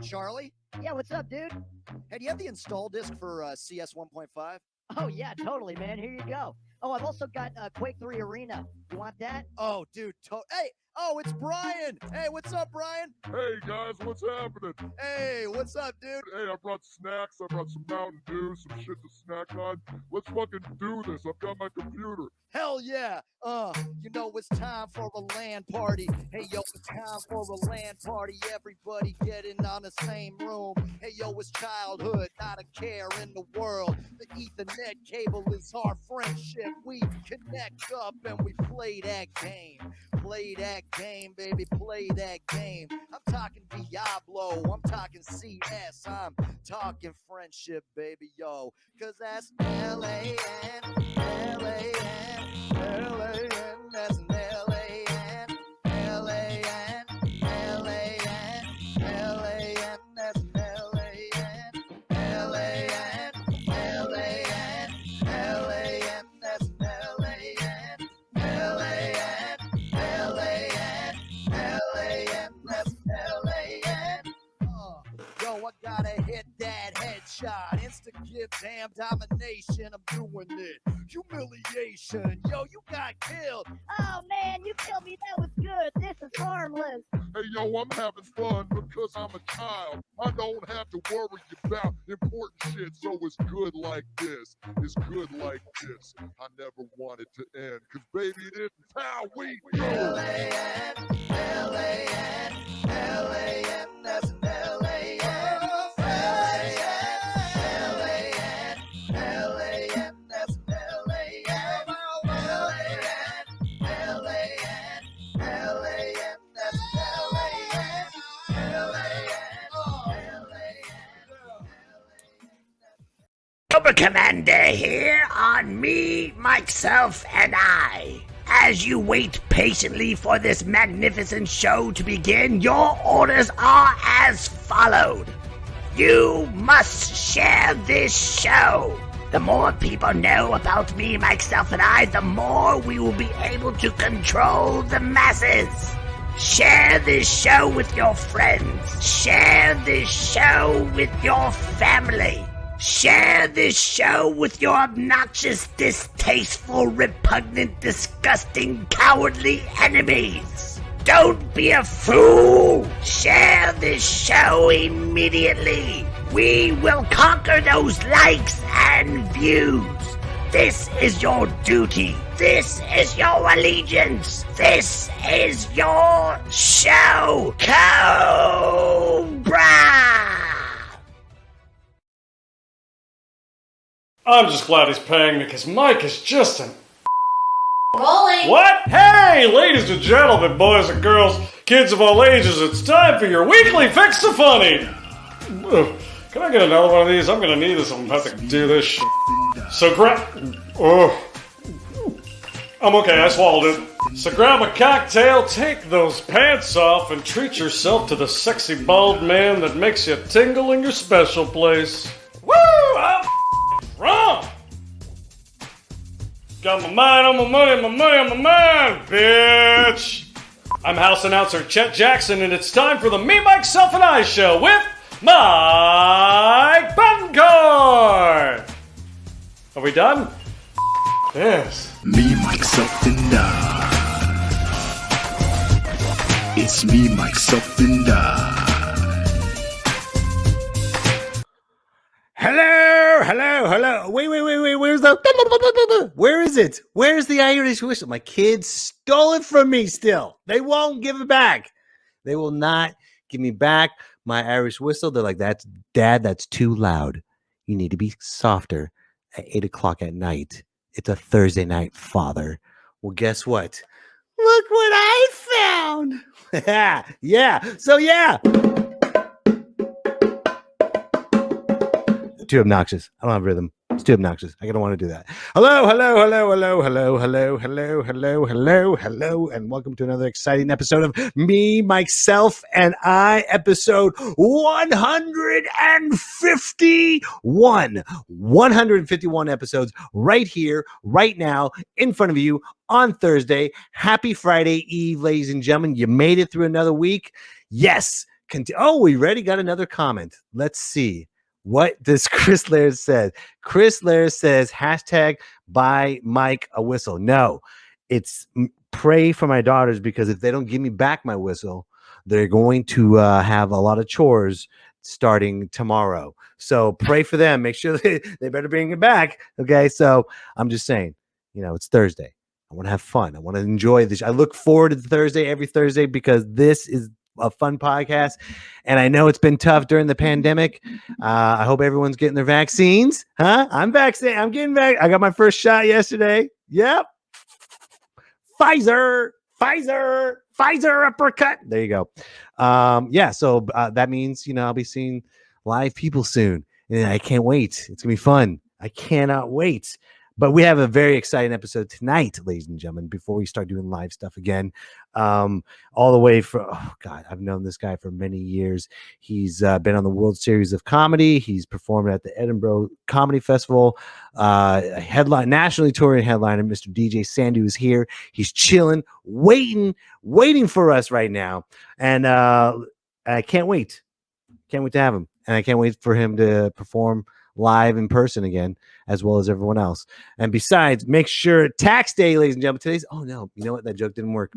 Charlie? Yeah, what's up, dude? Hey, do you have the install disc for CS 1.5? Oh, yeah, totally, man. Here you go. Oh, I've also got Quake 3 Arena. You want that? Oh, dude. Hey, it's Brian. Hey, what's up, Brian? Hey, guys, what's happening? Hey, what's up, dude? Hey, I brought snacks. I brought some Mountain Dew, some shit to snack on. Let's fucking do this. I've got my computer. Hell yeah. You know it's time for a LAN party. Hey, yo, it's time for a LAN party. Everybody getting on the same room. Hey, yo, it's childhood, not a care in the world. The Ethernet cable is our friendship. We connect up and we play that game. Play that game, baby, play that game. I'm talking Diablo, I'm talking CS, I'm talking friendship, baby, yo. Cause that's LAN, LAN, LAN, that's an LAN, LAN, LAN, LAN, that's an LAN, LAN, LAN, LAN, that's an LAN, LAN, LAN, LAN, that's LAN. Yo, I gotta hit that headshot. Insta give damn domination. I'm doing it. Humiliation. Yo, you got killed. Oh, man, you killed me. That was good. This is harmless. Hey, yo, I'm having fun because I'm a child. I don't have to worry about important shit, so it's good like this. It's good like this. I never want it to end, because, baby, this is how we do. LAN, LAN, LAN, that's an LAN. LAN, LAN, that's an LAN. LAN, LAN, LAN, that's Cobra Commander here on Me, Myself, and I. As you wait patiently for this magnificent show to begin, your orders are as followed. You must share this show. The more people know about Me, Myself, and I, the more we will be able to control the masses. Share this show with your friends. Share this show with your family. Share this show with your obnoxious, distasteful, repugnant, disgusting, cowardly enemies. Don't be a fool. Share this show immediately. We will conquer those likes and views. This is your duty. This is your allegiance. This is your show. Cobra! I'm just glad he's paying me because Mike is just an Rolling. What? Hey, ladies and gentlemen, boys and girls, kids of all ages, it's time for your weekly Fix the Funny. Can I get another one of these? I'm gonna need this. I'm about to do this shit. So I'm okay, I swallowed it. So grab a cocktail, take those pants off, and treat yourself to the sexy bald man that makes you tingle in your special place. Woo! I'm drunk! Got my mind on my money, my money on my mind, bitch! I'm house announcer Chet Jackson, and it's time for the Me, Myself, and I show with Mike Buncourt! Are we done? Yes. Me, myself, and I. It's me, myself, and I. Hello. Wait. Where is it? Where's the Irish whistle? My kids stole it from me still. They won't give it back. They will not give me back my Irish whistle. They're like, Dad, that's too loud. You need to be softer at 8 o'clock at night. It's a Thursday night, Father. Well, guess what? Look what I found. Yeah. Too obnoxious. I don't have rhythm. It's too obnoxious. I don't want to do that. Hello, and welcome to another exciting episode of Me, Myself, and I, episode 151. 151 episodes right here, right now, in front of you on Thursday. Happy Friday Eve, ladies and gentlemen. You made it through another week. Yes. Oh, we already got another comment. Let's see. What does Chris Laird said? Chris Laird says, hashtag buy Mike a whistle. No, it's pray for my daughters, because if they don't give me back my whistle, they're going to have a lot of chores starting tomorrow. So pray for them. Make sure they better bring it back. Okay. So I'm just saying, it's Thursday. I want to have fun. I want to enjoy this. I look forward to Thursday, every Thursday, because this is a fun podcast. And I know it's been tough during the pandemic. I hope everyone's getting their vaccines. Huh? I'm vaccinated. I'm getting back. I got my first shot yesterday. Yep. Pfizer uppercut. There you go. Yeah. So that means, I'll be seeing live people soon. And I can't wait. It's going to be fun. I cannot wait. But we have a very exciting episode tonight, ladies and gentlemen, before we start doing live stuff again. All the way from, I've known this guy for many years. He's been on the World Series of Comedy. He's performed at the Edinburgh Comedy Festival, nationally touring headliner. Mr. DJ Sandhu is here. He's chilling, waiting for us right now. And I can't wait. Can't wait to have him. And I can't wait for him to perform live in person again, as well as everyone else. And besides, make sure tax day, ladies and gentlemen, you know what? That joke didn't work.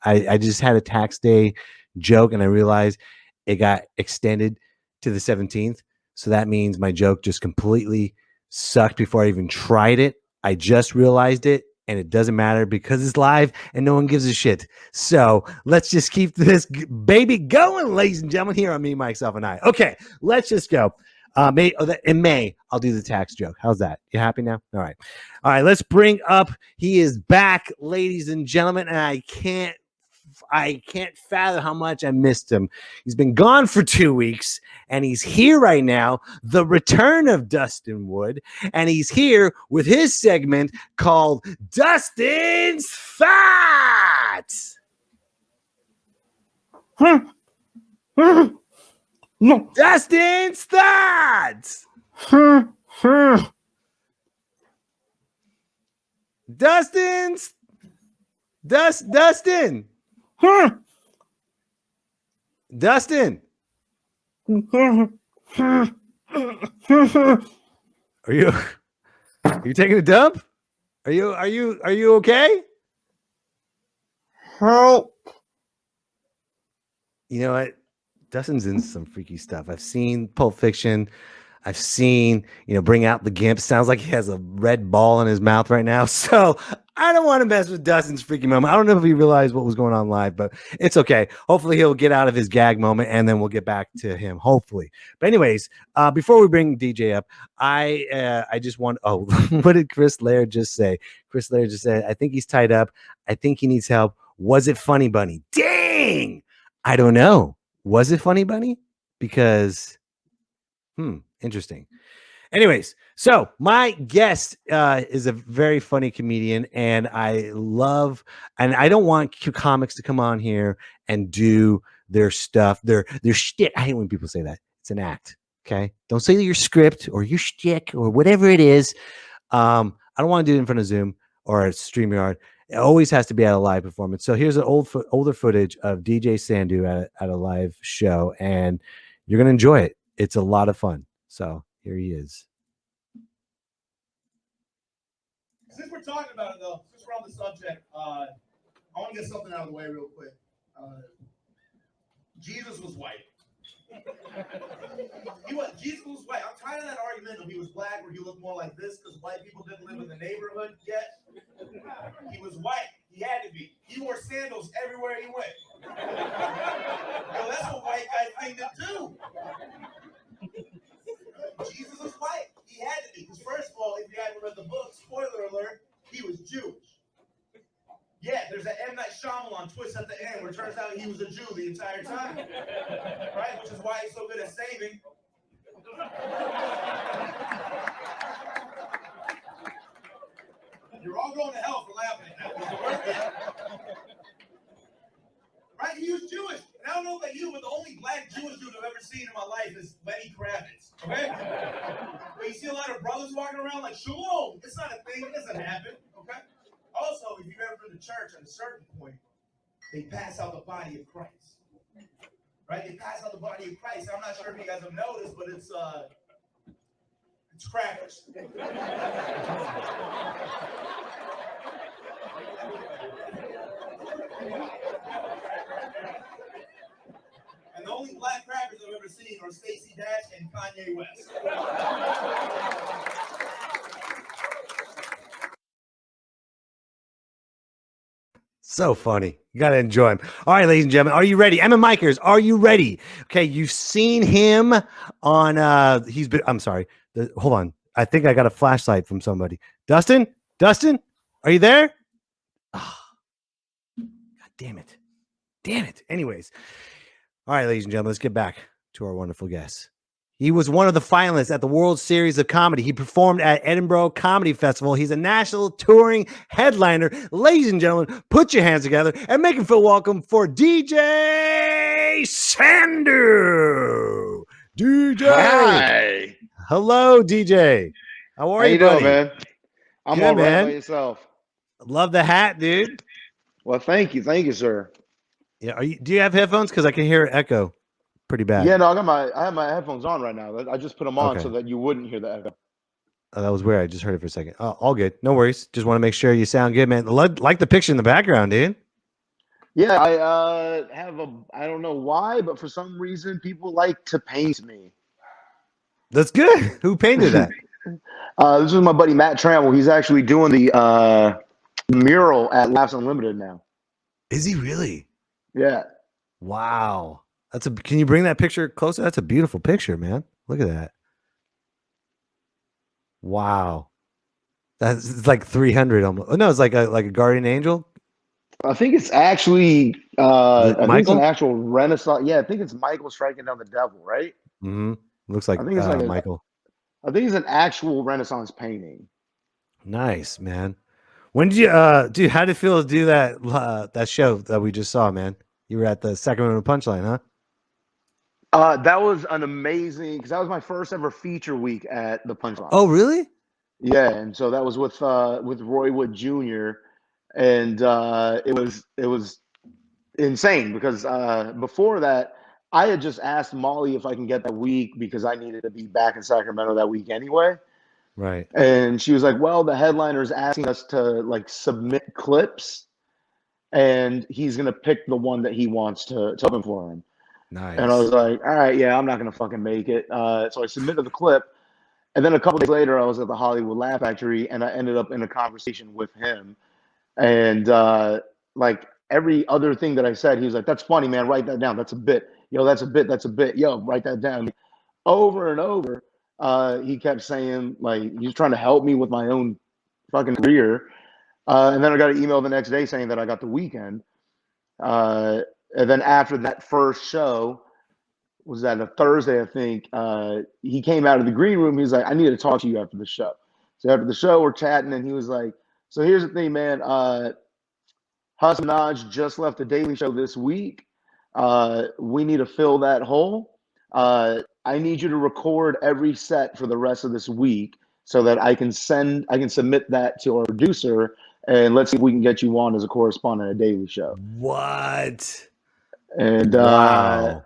I just had a tax day joke, and I realized it got extended to the 17th. So that means my joke just completely sucked before I even tried it. I just realized it, and it doesn't matter because it's live and no one gives a shit. So let's just keep this baby going, ladies and gentlemen, here on Me, Myself, and I. Okay, let's just go. In May, I'll do the tax joke. How's that? You happy now? All right. Let's bring up. He is back, ladies and gentlemen, and I can't fathom how much I missed him. He's been gone for 2 weeks, and he's here right now. The return of Dustin Wood, and he's here with his segment called Dustin's Thoughts. No. Dustin's Thoughts. Dustin. Dustin. Are you taking a dump? Are you okay? Help. You know what? Dustin's in some freaky stuff. I've seen Pulp Fiction. I've seen, Bring Out the Gimp. Sounds like he has a red ball in his mouth right now. So I don't want to mess with Dustin's freaky moment. I don't know if he realized what was going on live, but it's okay. Hopefully he'll get out of his gag moment, and then we'll get back to him, hopefully. But anyways, before we bring DJ up, I just want, what did Chris Laird just say? Chris Laird just said, I think he's tied up. I think he needs help. Was it Funny Bunny? Dang! I don't know. Was it Funny Bunny? Because, interesting. Anyways, so my guest is a very funny comedian, and I don't want comics to come on here and do their stuff, their shtick. I hate when people say that. It's an act, okay? Don't say your script or your shtick or whatever it is. I don't want to do it in front of Zoom or a StreamYard. It always has to be at a live performance. So here's an older footage of DJ Sandhu at a live show, and you're going to enjoy it. It's a lot of fun. So here he is. Since we're talking about it, though, since we're on the subject, I want to get something out of the way real quick. Jesus was white. Jesus was white. I'm tired of that argument of he was black or he looked more like this because white people didn't live in the neighborhood yet. He was white. He had to be. He wore sandals everywhere he went. Yo, that's a white guy thing to do. Jesus was white. He had to be. Because first of all, if you haven't read the book, spoiler alert, he was Jewish. Yeah, there's an M. Night Shyamalan twist at the end where it turns out he was a Jew the entire time. Right? Which is why he's so good at saving. You're all going to hell for laughing at that. Was the worst thing. Right? He was Jewish. And I don't know about you, but the only black Jewish dude I've ever seen in my life is Lenny Kravitz. Okay? But you see a lot of brothers walking around like, shalom. It's not a thing. It doesn't happen. Okay? Also, if you've ever been to church, at a certain point, they pass out the body of Christ. right? They pass out the body of Christ. I'm not sure if you guys have noticed, but it's crackers. And the only black crackers I've ever seen are Stacey Dash and Kanye West. So funny. You got to enjoy him. All right, ladies and gentlemen, are you ready? Emma Mikers, are you ready? Okay, you've seen him on I'm sorry. Hold on. I think I got a flashlight from somebody. Dustin, are you there? Oh, God damn it. Anyways. All right, ladies and gentlemen, let's get back to our wonderful guest. He was one of the finalists at the World Series of Comedy. He performed at Edinburgh Comedy Festival. He's a national touring headliner. Ladies and gentlemen, put your hands together and make him feel welcome for DJ Sandhu. DJ. Hi. Hello, DJ. How are you, doing, buddy? man? I'm Good, all right man. by yourself. Love the hat, dude. Well, thank you, sir. Yeah, do you have headphones? Because I can hear it echo pretty bad. Yeah, no, I have my headphones on right now. I just put them on Okay. so that you wouldn't hear the echo. That was weird. I just heard it for a second. Oh, all good. No worries. Just want to make sure you sound good, man. Like the picture in the background, dude. Yeah, I I don't know why, but for some reason people like to paint me. That's good. Who painted that? This is my buddy Matt Trammell. He's actually doing the mural at Laughs Unlimited now. Is he really? Yeah. Wow. Can you bring that picture closer? That's a beautiful picture, man. Look at that. Wow. It's like 300 almost. Oh, no, it's like a guardian angel. I think it's actually I think it's an Michael? actual Renaissance. Yeah, I think it's Michael striking down the devil, right? Mm-hmm. Looks like, I think it's like Michael. I think it's an actual Renaissance painting. Nice, man. When did you dude, how did it feel to do that show that we just saw, man? You were at the Sacramento Punchline, huh? That was an amazing, because that was my first ever feature week at the Punchline. Oh, really? Yeah, and so that was with Roy Wood Jr. and it was insane because before that I had just asked Molly if I can get that week because I needed to be back in Sacramento that week anyway. Right. And she was like, "Well, the headliner is asking us to like submit clips, and he's gonna pick the one that he wants to open for him." Nice. And I was like, "All right, yeah, I'm not gonna fucking make it." So I submitted the clip, and then a couple days later, I was at the Hollywood Laugh Factory, and I ended up in a conversation with him. And like every other thing that I said, he was like, "That's funny, man. Write that down. That's a bit. Yo, that's a bit. That's a bit. Yo, write that down." Over and over, he kept saying like he's trying to help me with my own fucking career. And then I got an email the next day saying that I got the weekend. And then after that first show, was that a Thursday, I think, he came out of the green room. He was like, "I need to talk to you after the show." So after the show, we're chatting, and he was like, "So here's the thing, man. Hasan Minhaj just left the Daily Show this week. We need to fill that hole. I need you to record every set for the rest of this week so that I can submit that to our producer, and let's see if we can get you on as a correspondent at Daily Show." What? And wow.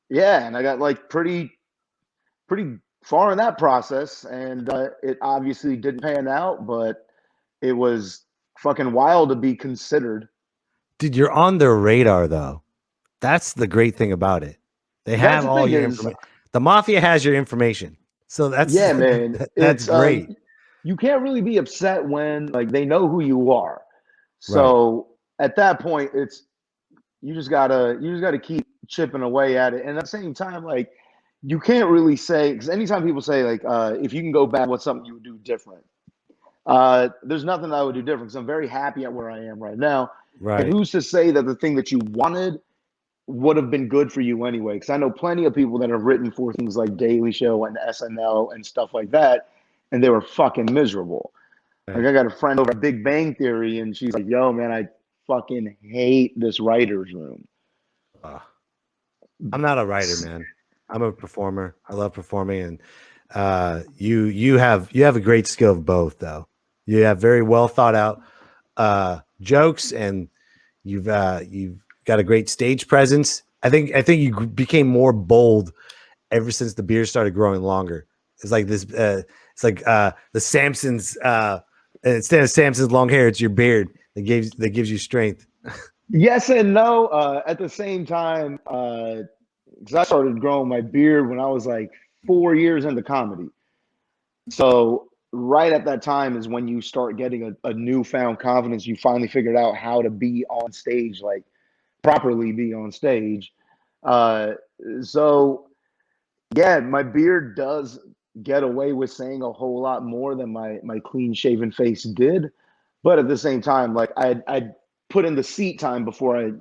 Yeah, and I got like pretty far in that process, and it obviously didn't pan out, but it was fucking wild to be considered. Dude, you're on their radar though. That's the great thing about it. They have all your information. The mafia has your information. So that's yeah, man. That's great. You can't really be upset when like they know who you are. So at that point, you just gotta keep chipping away at it. And at the same time, like you can't really say, because anytime people say like if you can go back, what's something you would do different? There's nothing I would do different because I'm very happy at where I am right now. Right. And who's to say that the thing that you wanted would have been good for you anyway? Because I know plenty of people that have written for things like Daily Show and SNL and stuff like that, and they were fucking miserable. Like I got a friend over at Big Bang Theory, and she's like, "Yo, man, I fucking hate this writer's room." I'm not a writer, man. I'm a performer. I love performing, and you have a great skill of both, though. You have very well thought out jokes, and you've got a great stage presence. I think you became more bold ever since the beard started growing longer. It's like this. It's like the Samson's. Instead of Samson's long hair, it's your beard that gives you strength. Yes and no. At the same time, because I started growing my beard when I was like 4 years into comedy. So right at that time is when you start getting a newfound confidence. You finally figured out how to be on stage, like properly be on stage. So yeah, my beard does get away with saying a whole lot more than my clean shaven face did. But at the same time, like I'd put in the seat time before I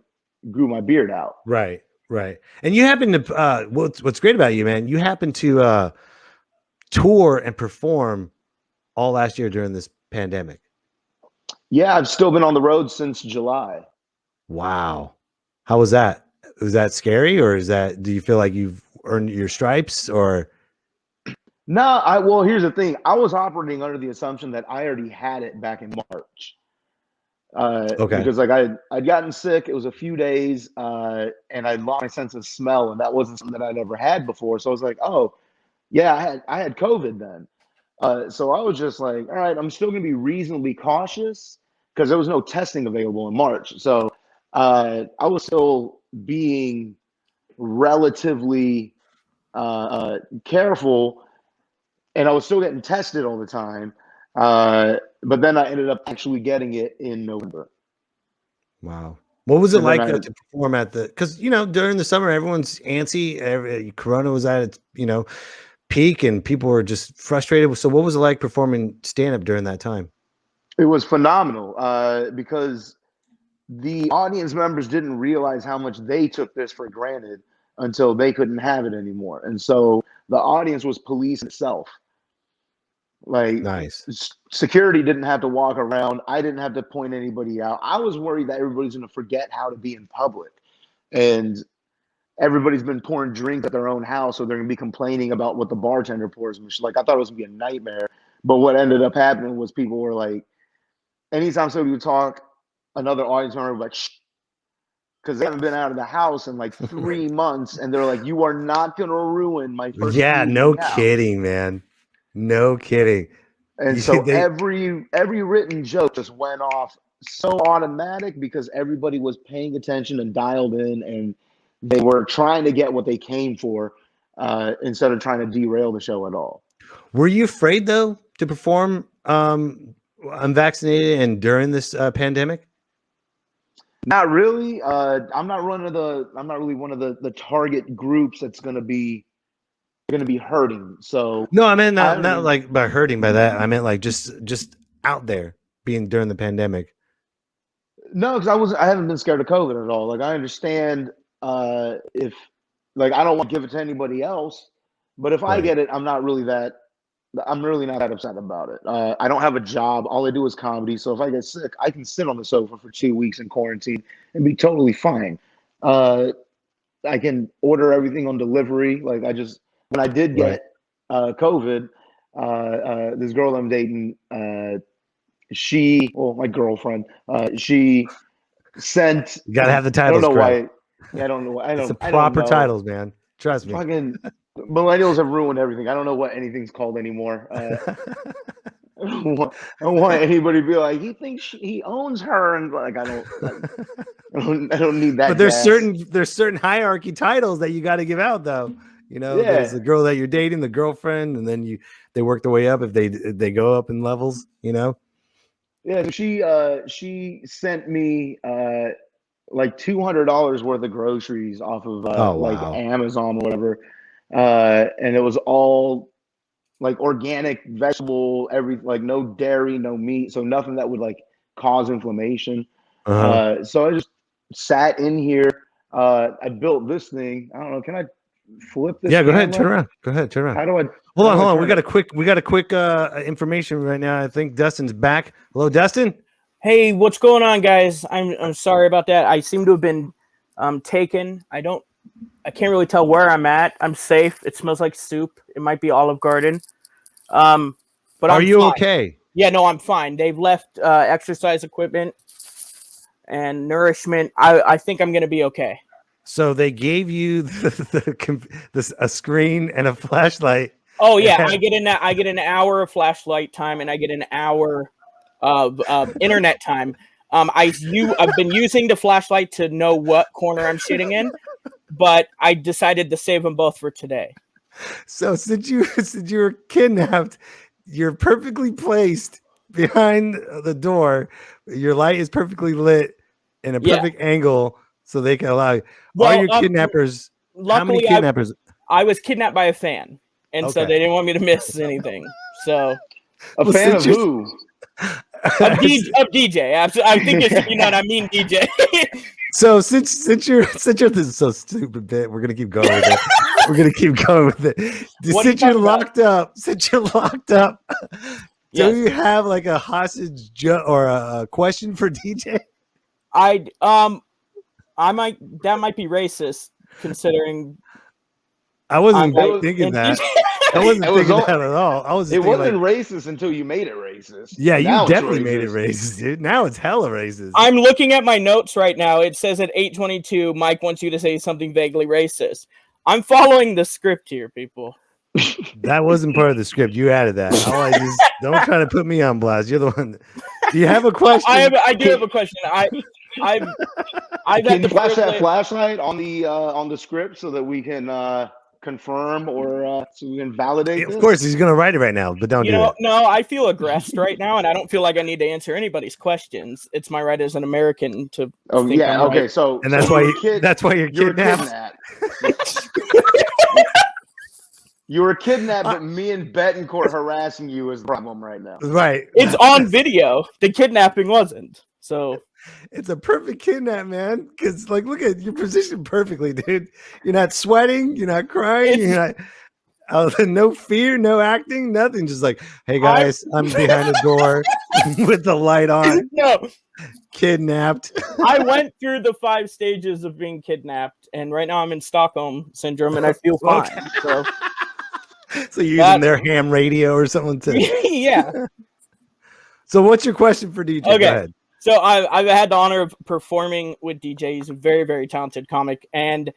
grew my beard out. Right. And you happen to what's great about you, man, you happen to tour and perform all last year during this pandemic. Yeah, I've still been on the road since July. Wow. How was that? Was that scary, or do you feel like you've earned your stripes, or? No, well, here's the thing. I was operating under the assumption that I already had it back in March. Okay. Because like I'd gotten sick. It was a few days, and I lost my sense of smell, and that wasn't something that I'd ever had before. So I was like, oh, yeah, I had COVID then. So I was just like, all right, I'm still gonna be reasonably cautious because there was no testing available in March. So I was still being relatively careful, and I was still getting tested all the time. But then I ended up actually getting it in November. Wow. What was it And like then to perform at because during the summer everyone's antsy. Corona was at its peak, and people were just frustrated. So what was it like performing stand-up during that time? It was phenomenal because the audience members didn't realize how much they took this for granted until they couldn't have it anymore. And so the audience was police itself. Like, nice. Security didn't have to walk around. I didn't have to point anybody out. I was worried that everybody's going to forget how to be in public. And everybody's been pouring drinks at their own house, so they're going to be complaining about what the bartender pours. Like, I thought it was going to be a nightmare. But what ended up happening was people were like, anytime somebody would talk, another audience member would be like, shh, because they haven't been out of the house in like 3 months. And they're like, you are not going to ruin my first. Yeah, no kidding, man. No kidding. And so every written joke just went off so automatic because everybody was paying attention and dialed in, and they were trying to get what they came for instead of trying to derail the show at all. Were you afraid though to perform unvaccinated and during this pandemic? Not really. I'm not really one of the target groups that's going to be hurting. So no, I meant not like by hurting by that. I meant like just out there being during the pandemic. No, because I haven't been scared of COVID at all. Like, I understand if, like, I don't want to give it to anybody else, but if I get it, I'm really not that upset about it. I don't have a job. All I do is comedy. So if I get sick, I can sit on the sofa for 2 weeks in quarantine and be totally fine. I can order everything on delivery. Like, when I did get COVID, this girl I'm dating, my girlfriend, she sent. You gotta have the titles. I don't know correct. why. I don't know. It's the proper titles, man. Trust me. Fucking millennials have ruined everything. I don't know what anything's called anymore. I don't want anybody to be like, he thinks he owns her, and like I don't need that. But there's certain hierarchy titles that you got to give out, though. There's the girl that you're dating, the girlfriend, and then they work their way up if they go up in levels. Yeah, so she sent me like $200 worth of groceries off of like Amazon or whatever, and it was all like organic, vegetable, like no dairy, no meat, so nothing that would like cause inflammation. So I just sat in here. I built this thing. I don't know. Can I flip this? Yeah, go ahead. Turn around. How do I? Hold on. We got a quick information right now. I think Dustin's back. Hello, Dustin. Hey, what's going on, guys? I'm sorry about that. I seem to have been taken. I can't really tell where I'm at. I'm safe. It smells like soup. It might be Olive Garden. But are you fine. okay? Yeah, no, I'm fine. They've left exercise equipment and nourishment. I think I'm gonna be okay. So they gave you a screen and a flashlight. Oh yeah, I get an hour of flashlight time, and I get an hour of internet time. I've been using the flashlight to know what corner I'm sitting in, but I decided to save them both for today. So since you were kidnapped, you're perfectly placed behind the door. Your light is perfectly lit in a perfect angle, so they can allow you. Well, are your kidnappers? How many kidnappers? I was kidnapped by a fan, and so they didn't want me to miss anything. So a fan of who? Of DJ. I think it should be known. I mean DJ. So since you're this is so stupid bit, we're gonna keep going with it. We're gonna keep going with it. Since you're locked up, do you have like a hostage or a question for DJ? That might be racist, considering I wasn't thinking that. I wasn't thinking that at all. It wasn't racist until you made it racist. Yeah, you definitely made it racist, dude. Now it's hella racist. I'm looking at my notes right now. It says at 8:22, Mike wants you to say something vaguely racist. I'm following the script here, people. That wasn't part of the script. You added that. Don't try to put me on blast. You're the one. Do you have a question? I do have a question. I've can you flash that flashlight on the script so that we can confirm or so we can validate Of course, he's going to write it right now, but don't do it. No, I feel aggressed right now, and I don't feel like I need to answer anybody's questions. It's my right as an American to. Oh yeah, okay. Right. So and that's why you're kidnapped. You were kidnapped, but me and Betancourt harassing you is the problem right now. Right. It's on video. The kidnapping wasn't. So it's a perfect kidnap, man. Because look at your position perfectly, dude. You're not sweating. You're not crying. You're not. No fear. No acting. Nothing. Just like, hey guys, I'm behind the door with the light on. No. Kidnapped. I went through the 5 stages of being kidnapped, and right now I'm in Stockholm syndrome, and I feel fine. So you're using their ham radio or something to. Yeah. So what's your question for DJ? Okay. Go ahead. So I've had the honor of performing with DJ. He's a very, very talented comic. And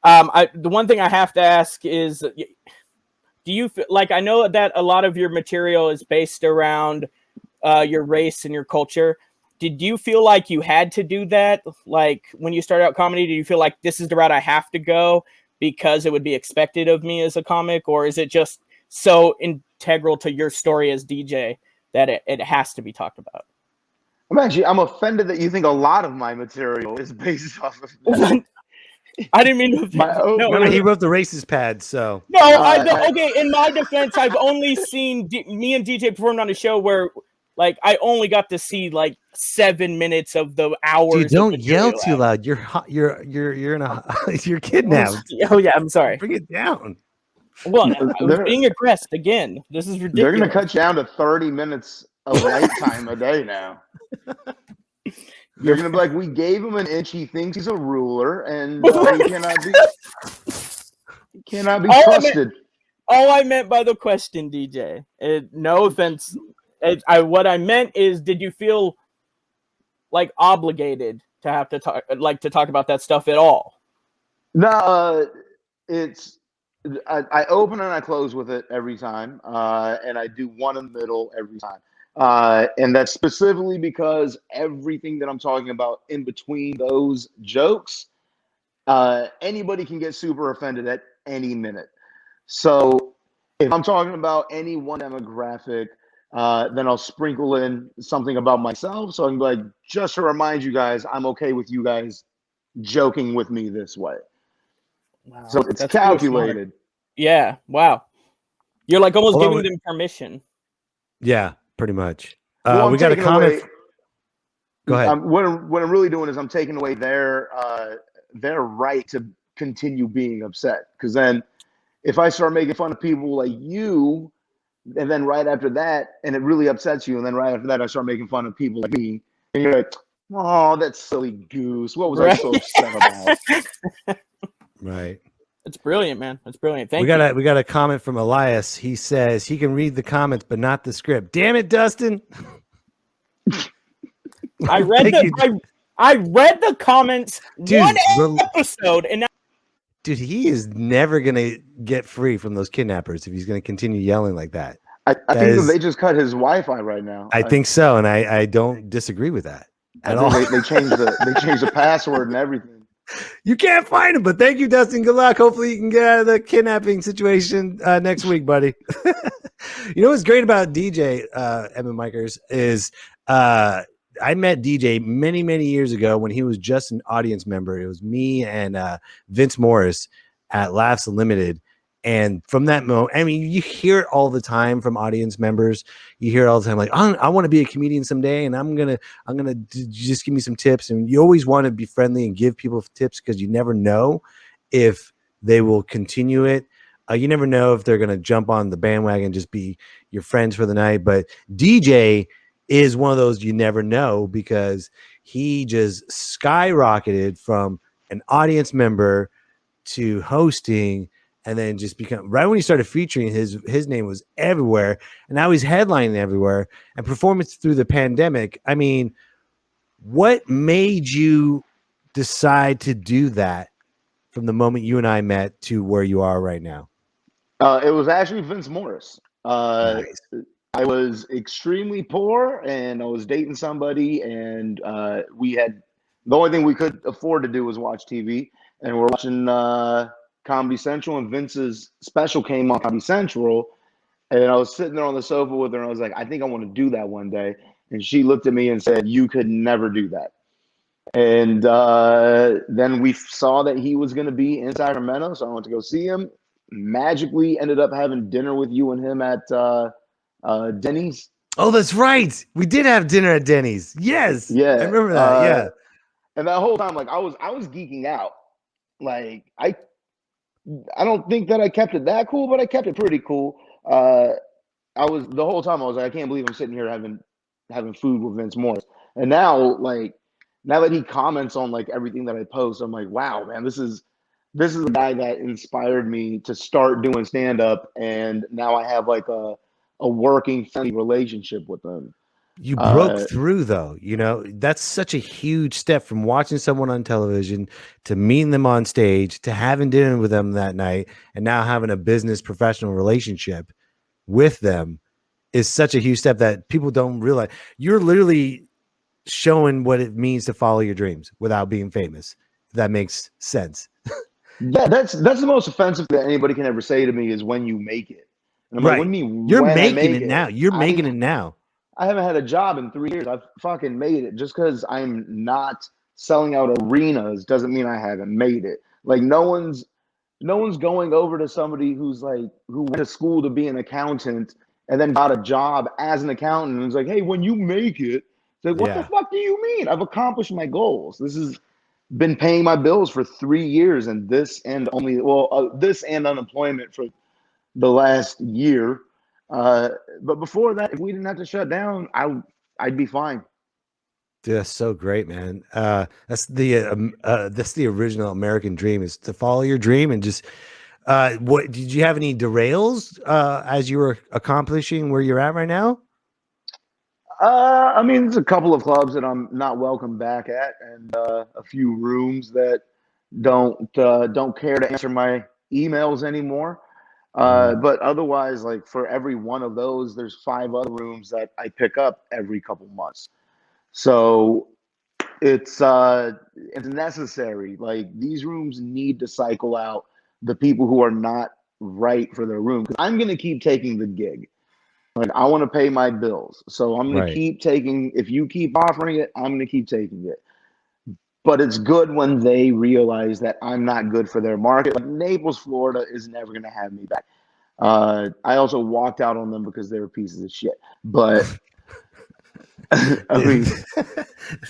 the one thing I have to ask is, do you I know that a lot of your material is based around your race and your culture. Did you feel like you had to do that? Like when you started out comedy, did you feel like this is the route I have to go because it would be expected of me as a comic? Or is it just so integral to your story as DJ that it has to be talked about? I'm offended that you think a lot of my material is based off of that. I didn't mean to. He wrote the racist pad, so. No, okay, in my defense, I've only seen me and DJ performed on a show where, I only got to see 7 minutes of the hours. Dude, don't yell too loud. You're kidnapped. Oh yeah, I'm sorry. Bring it down. Well, I was being aggressed again. This is ridiculous. They're gonna cut you down to 30 minutes of light time a day now. You're gonna be like, we gave him an inch. He thinks he's a ruler, and he cannot be trusted. All I meant by the question, DJ. No offense. What I meant is, did you feel obligated to have to talk about that stuff at all? No, I open and I close with it every time, and I do one in the middle every time. And that's specifically because everything that I'm talking about in between those jokes, anybody can get super offended at any minute. So if I'm talking about any one demographic, then I'll sprinkle in something about myself. So I can be like, just to remind you guys, I'm okay with you guys joking with me this way. Wow, so it's calculated. Yeah. Wow. You're almost giving them permission. Yeah. Pretty much. We got a comment. Go ahead. What I'm really doing is I'm taking away their right to continue being upset. Because then, if I start making fun of people like you, and then right after that, and it really upsets you, and then right after that, I start making fun of people like me, and you're like, "Oh, that silly goose! What was I so upset about?" Right. It's brilliant, man. It's brilliant. We got a comment from Elias. He says he can read the comments, but not the script. Damn it, Dustin! I I read the comments Dude, one episode, and now dude, he is never gonna get free from those kidnappers if he's gonna continue yelling like that. I That think that is- they just cut his Wi-Fi right now. I think so, and I don't disagree with that at all. They changed the password and everything. You can't find him, but thank you, Dustin. Good luck. Hopefully, you can get out of the kidnapping situation next week, buddy. You know what's great about DJ Evan Mikers is I met DJ many, many years ago when he was just an audience member. It was me and Vince Morris at Laughs Unlimited. And from that moment, I mean, you hear it all the time from audience members. You hear it all the time, like, I want to be a comedian someday, and I'm gonna just give me some tips. And you always want to be friendly and give people tips because you never know if they will continue it. You never know if they're gonna jump on the bandwagon and just be your friends for the night. But DJ is one of those you never know because he just skyrocketed from an audience member to hosting. And then just become right when he started featuring, his name was everywhere, and now he's headlining everywhere and performance through the pandemic. I mean, what made you decide to do that from the moment you and I met to where you are right now? It was actually Vince Morris. Nice. I was extremely poor, and I was dating somebody, and we had the only thing we could afford to do was watch TV, and we're watching Comedy Central, and Vince's special came on Comedy Central, and I was sitting there on the sofa with her, and I was like, I think I want to do that one day. And she looked at me and said, you could never do that. And then we saw that he was going to be in Sacramento, so I went to go see him. Magically ended up having dinner with you and him at Denny's. Oh, that's right. We did have dinner at Denny's. Yes. Yeah. I remember that. Yeah. And that whole time, like I was geeking out. Like I don't think that I kept it that cool, but I kept it pretty cool. I was the whole time I was like, I can't believe I'm sitting here having food with Vince Morris. And now that he comments on like everything that I post, I'm like, wow, man, this is the guy that inspired me to start doing stand-up, and now I have like a working friendly relationship with him. You broke through, though. You know, that's such a huge step from watching someone on television to meeting them on stage to having dinner with them that night and now having a business professional relationship with them is such a huge step that people don't realize. You're literally showing what it means to follow your dreams without being famous. If that makes sense. Yeah, that's the most offensive that anybody can ever say to me is when you make it. And I'm like, what do you mean? You're when I making make it now. You're making it now. I haven't had a job in 3 years. I've fucking made it. Just because I'm not selling out arenas doesn't mean I haven't made it. Like no one's going over to somebody who went to school to be an accountant and then got a job as an accountant and was like, hey, when you make it, it's like, what the fuck do you mean? I've accomplished my goals. This has been paying my bills for 3 years, and this and unemployment for the last year. But before that, if we didn't have to shut down, I'd be fine. Dude, that's so great, man. That's the original American dream, is to follow your dream and just. What did you have any derails as you were accomplishing where you're at right now? I mean, there's a couple of clubs that I'm not welcome back at, and a few rooms that don't care to answer my emails anymore. But otherwise, like for every one of those, there's 5 other rooms that I pick up every couple months. So it's necessary. Like these rooms need to cycle out the people who are not right for their room. 'Cause I'm gonna keep taking the gig. Like I want to pay my bills, so I'm gonna keep taking. If you keep offering it, I'm gonna keep taking it. But it's good when they realize that I'm not good for their market. Like Naples, Florida is never going to have me back. I also walked out on them because they were pieces of shit. But I mean,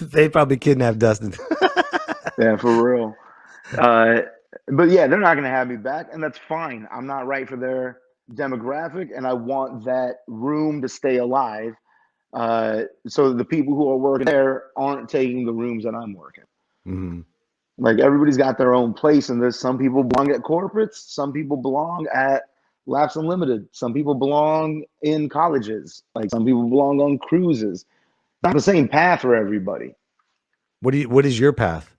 they probably kidnapped Dustin. Yeah, for real. But yeah, they're not going to have me back, and that's fine. I'm not right for their demographic, and I want that room to stay alive. So the people who are working there aren't taking the rooms that I'm working. Mm-hmm. Like everybody's got their own place in this. Some people belong at corporates. Some people belong at Laughs Unlimited. Some people belong in colleges. Like some people belong on cruises. Not the same path for everybody. What is your path?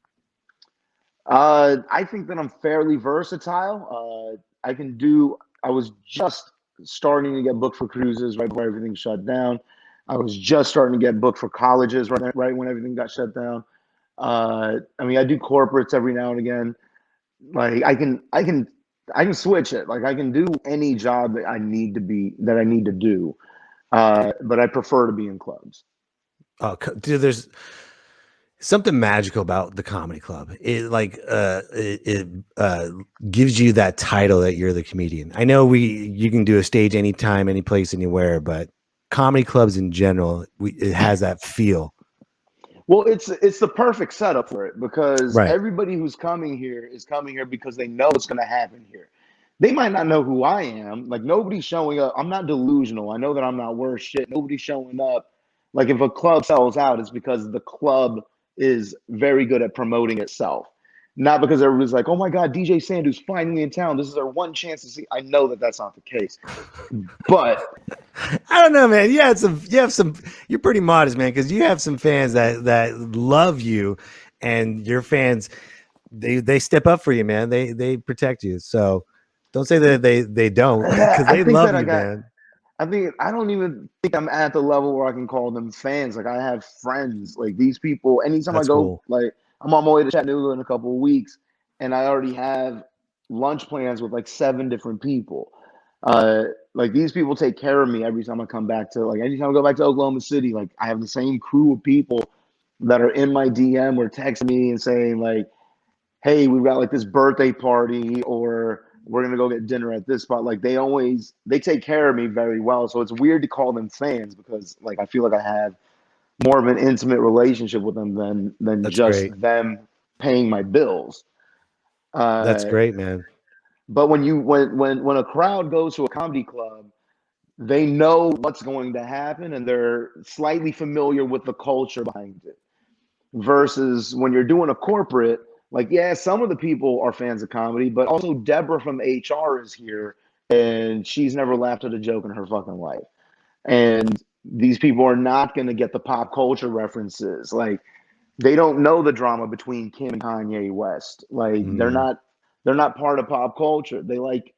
I think that I'm fairly versatile. I can do. I was just starting to get booked for cruises right before everything shut down. I was just starting to get booked for colleges right when everything got shut down. I mean, I do corporates every now and again. Like I can switch it. Like I can do any job that I need to do. But I prefer to be in clubs. Dude, there's something magical about the comedy club. It gives you that title that you're the comedian. I know you can do a stage anytime, any place, anywhere, but comedy clubs in general, it has that feel. Well, it's the perfect setup for it because Right. everybody who's coming here is coming here because they know it's going to happen here. They might not know who I am. Like nobody's showing up. I'm not delusional. I know that I'm not worth shit. Nobody's showing up. Like if a club sells out, it's because the club is very good at promoting itself. Not because everybody's like, oh my God, DJ Sandhu's finally in town. This is our one chance to see. I know that that's not the case. But I don't know, man. You have some. You're pretty modest, man, because you have some fans that love you, and your fans, they step up for you, man. They protect you. So don't say that they don't, because they love you, man. I don't even think I'm at the level where I can call them fans. Like I have friends. Like these people. Anytime I go, Cool. like I'm on my way to Chattanooga in a couple of weeks, and I already have lunch plans with like 7 different people. Like these people take care of me every time I come back to anytime I go back to Oklahoma City. Like I have the same crew of people that are in my DM or text me and saying like, "Hey, we've got like this birthday party," or "We're gonna go get dinner at this spot." Like they take care of me very well. So it's weird to call them fans because like I feel like I have more of an intimate relationship with them than That's just great. them paying my bills. That's great, man. But when a crowd goes to a comedy club, they know what's going to happen and they're slightly familiar with the culture behind it. Versus when you're doing a corporate, like, yeah, some of the people are fans of comedy, but also Deborah from HR is here and she's never laughed at a joke in her fucking life. And these people are not going to get the pop culture references. Like, they don't know the drama between Kim and Kanye West. Like, they're not part of pop culture. They like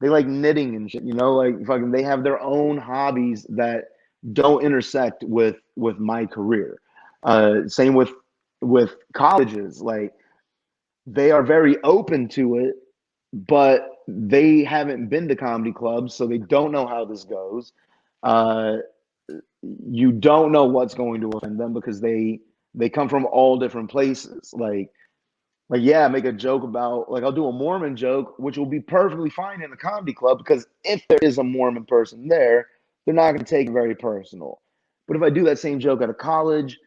knitting and shit, like fucking they have their own hobbies that don't intersect with my career. Same with colleges. Like they are very open to it, but they haven't been to comedy clubs, so they don't know how this goes. You don't know what's going to offend them because they come from all different places. Like yeah, make a joke about I'll do a Mormon joke, which will be perfectly fine in a comedy club because if there is a Mormon person there, they're not going to take it very personal. But if I do that same joke at a college,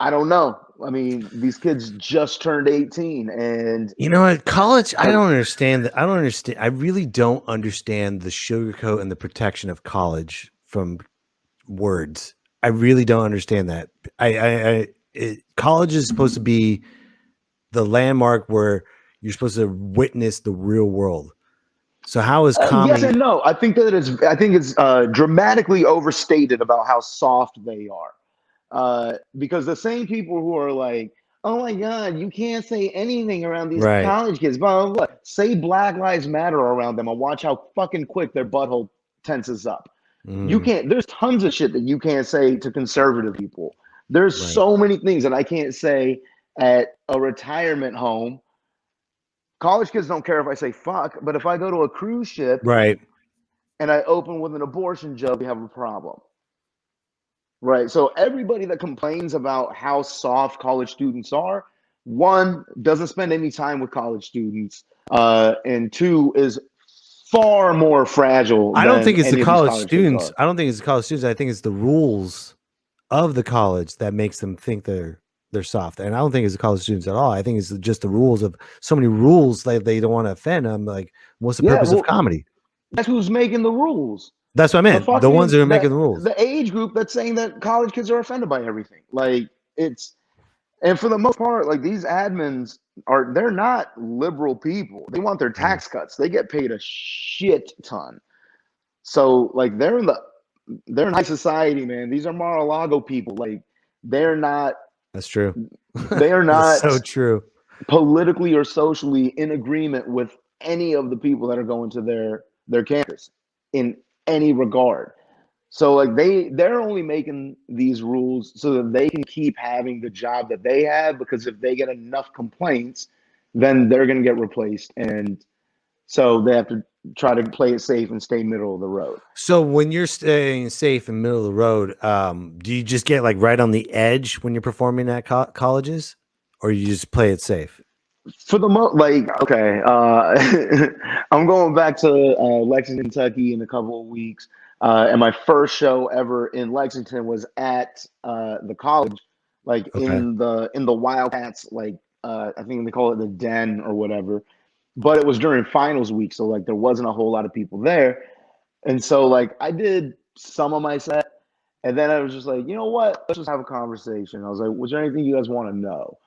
I don't know. I mean, these kids just turned 18 and You know what? College, I don't understand that. I don't understand. I really don't understand the sugarcoat and the protection of college from words. I really don't understand that. College is supposed to be the landmark where you're supposed to witness the real world. So how is comedy? Yes and no. I think it's dramatically overstated about how soft they are. Because the same people who are like, oh my God, you can't say anything around these Right. college kids, blah, blah, blah. Say Black Lives Matter around them and watch how fucking quick their butthole tenses up. You can't, there's tons of shit that you can't say to conservative people. There's so many things that I can't say at a retirement home. College kids don't care if I say fuck, but if I go to a cruise ship Right. and I open with an abortion joke, we have a problem. Right. So everybody that complains about how soft college students are, 1, doesn't spend any time with college students, and 2, is far more fragile. I don't think it's any the of these college kids students. are. I don't think it's the college students. I think it's the rules of the college that makes them think they're soft. And I don't think it's the college students at all. I think it's just the rules of so many rules that they don't want to offend. I'm like, what's the purpose of comedy? That's who's making the rules. That's what I meant. The ones that are making the rules. The age group that's saying that college kids are offended by everything. Like and for the most part, like these admins they're not liberal people. They want their tax cuts. They get paid a shit ton. So like they're in high society, man. These are Mar-a-Lago people. Like they're not That's true. They are That's not so true. politically or socially in agreement with any of the people that are going to their campus in any regard. So like they're only making these rules so that they can keep having the job that they have, because if they get enough complaints, then they're going to get replaced, and so they have to try to play it safe and stay middle of the road. So when you're staying safe in the middle of the road, do you just get like right on the edge when you're performing at colleges, or you just play it safe? For the most, like, okay, I'm going back to Lexington, Kentucky in a couple of weeks. And my first show ever in Lexington was at the college, like Okay. in the Wildcats, like I think they call it the Den or whatever. But it was during finals week, so like there wasn't a whole lot of people there. And so like I did some of my set, and then I was just like, you know what? Let's just have a conversation. I was like, was there anything you guys want to know?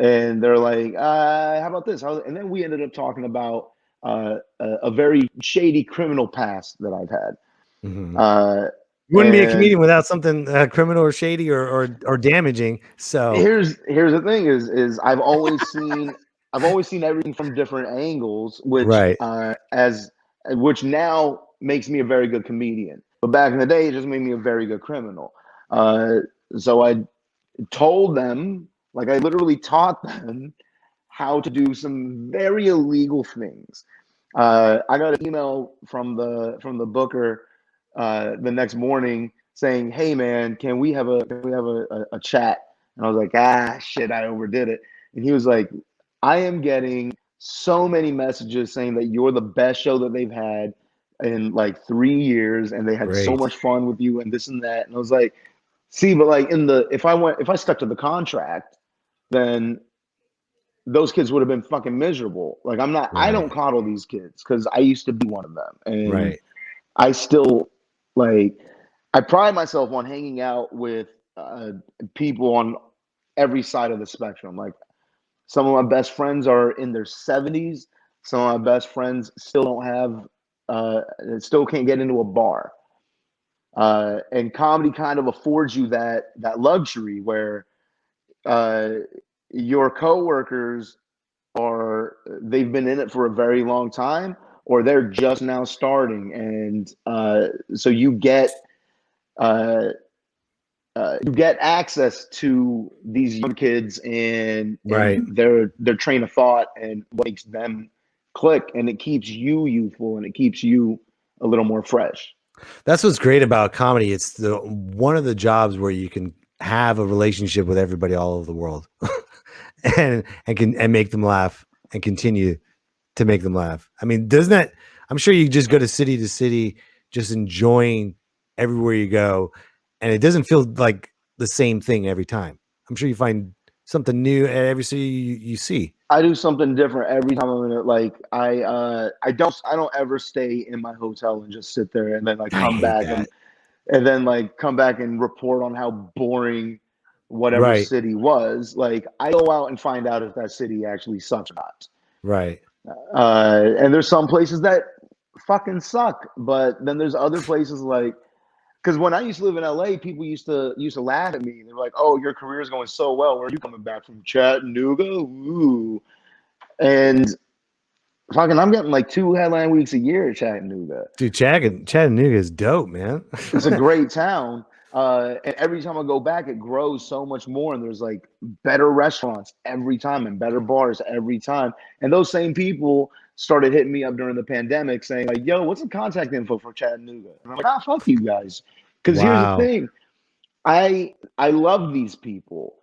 And they're like, how about this? And then we ended up talking about a very shady criminal past that I've had. Mm-hmm. You wouldn't be a and comedian without something criminal or shady or damaging. So here's the thing is I've always seen everything from different angles, which right. Which now makes me a very good comedian. But back in the day, it just made me a very good criminal. So I told them, like I literally taught them how to do some very illegal things. I got an email from the booker the next morning saying, "Hey man, can we have a chat?" And I was like, shit, I overdid it. And he was like, "I am getting so many messages saying that you're the best show that they've had in like 3 years, and they had so Great. much fun with you and this and that." And I was like, "See, but like if I stuck to the contract, then those kids would have been fucking miserable. Like I don't coddle these kids because I used to be one of them, and I still like I pride myself on hanging out with people on every side of the spectrum. Like some of my best friends are in their 70s. Some of my best friends still don't have still can't get into a bar. And comedy kind of affords you that luxury where your coworkers they've been in it for a very long time, or they're just now starting, and so you get access to these young kids and their train of thought and what makes them click, and it keeps you youthful and it keeps you a little more fresh. That's what's great about comedy. It's one of the jobs where you can have a relationship with everybody all over the world and make them laugh and continue to make them laugh. I mean, I'm sure you just go to city, just enjoying everywhere you go, and it doesn't feel like the same thing every time. I'm sure you find something new at every city you see. I do something different every time I'm in it. Like I don't ever stay in my hotel and just sit there and then like come back and then like come back and report on how boring whatever city was. Like I go out and find out if that city actually sucks or not. Right. And there's some places that fucking suck, but then there's other places like, because when I used to live in LA, people used to laugh at me. They're like, "Oh, your career is going so well. Where are you coming back from? Chattanooga?" Ooh. And fucking, I'm getting like 2 headline weeks a year at Chattanooga. Dude, Chattanooga is dope, man. It's a great town. And every time I go back, it grows so much more. And there's like better restaurants every time and better bars every time. And those same people started hitting me up during the pandemic saying like, "Yo, what's the contact info for Chattanooga?" And I'm like, fuck you guys. Because here's the thing. I love these people.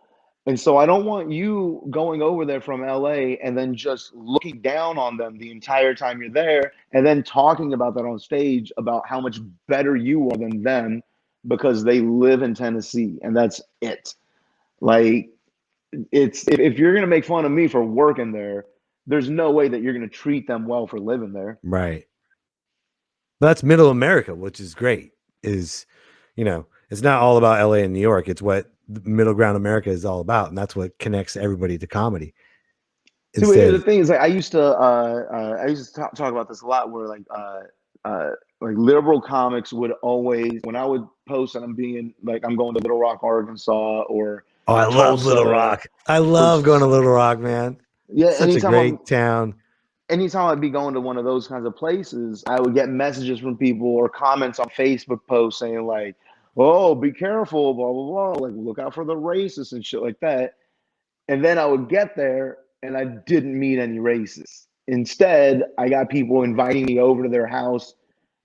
And so I don't want you going over there from LA and then just looking down on them the entire time you're there and then talking about that on stage about how much better you are than them because they live in Tennessee, and that's it. Like, if you're gonna make fun of me for working there, there's no way that you're gonna treat them well for living there. Right. That's middle America, which is great. It's not all about LA and New York. It's what middle ground America is all about, and that's what connects everybody to comedy. So the thing is, like, I used to talk about this a lot, where like liberal comics would always, when I would post that I'm going to Little Rock, Arkansas, or Oh, I love Tulsa, Little Rock. I love going to Little Rock, man. Yeah, Such a great town. Anytime I'd be going to one of those kinds of places, I would get messages from people or comments on Facebook posts saying like, "Oh, be careful, blah blah blah, like look out for the racists and shit like that." And then I would get there and I didn't meet any racists. Instead, I got people inviting me over to their house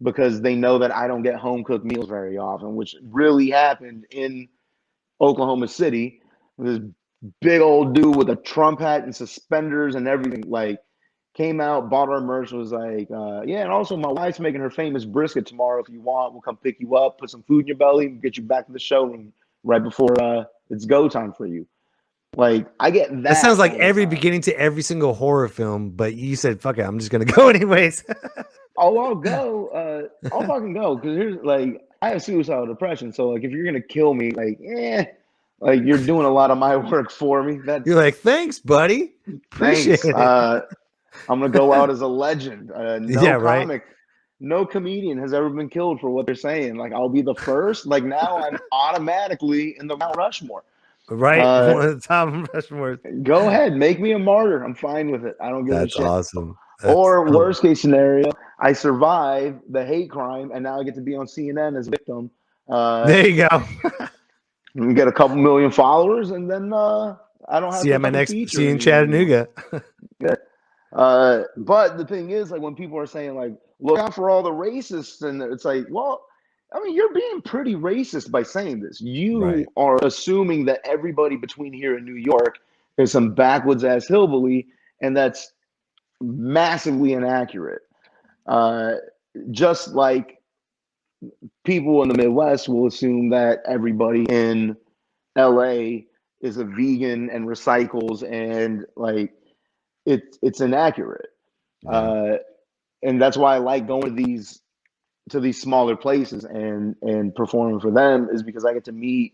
because they know that I don't get home cooked meals very often, which really happened in Oklahoma City. This big old dude with a Trump hat and suspenders and everything, like, came out, bought our merch, was like, yeah, and also my wife's making her famous brisket tomorrow. If you want, we'll come pick you up, put some food in your belly, and get you back to the showroom right before it's go time for you. Like, I get that. That sounds like every beginning to every single horror film, but you said, fuck it, I'm just going to go anyways. Oh, I'll go. I'll fucking go. Because here's, like, I have suicidal depression. So, like, if you're going to kill me, like, like, you're doing a lot of my work for me. You're like, thanks, buddy. Appreciate it. I'm going to go out as a legend. Right. No comedian has ever been killed for what they're saying. Like, I'll be the first. Like, now I'm automatically in the Mount Rushmore. Right. One of the top Rushmore. Go ahead. Make me a martyr. I'm fine with it. I don't give a shit. That's awesome. Or worst case scenario, I survive the hate crime and now I get to be on CNN as a victim. There you go. Get a couple million followers and then I don't have to my next see in Chattanooga. Yeah. But the thing is, like, when people are saying like, look out for all the racists, and it's like, well, I mean, you're being pretty racist by saying this. You are assuming that everybody between here and New York is some backwoods ass hillbilly, and that's massively inaccurate. Just like people in the Midwest will assume that everybody in LA is a vegan and recycles, and like it's inaccurate. And that's why I like going to these smaller places and performing for them, is because I get to meet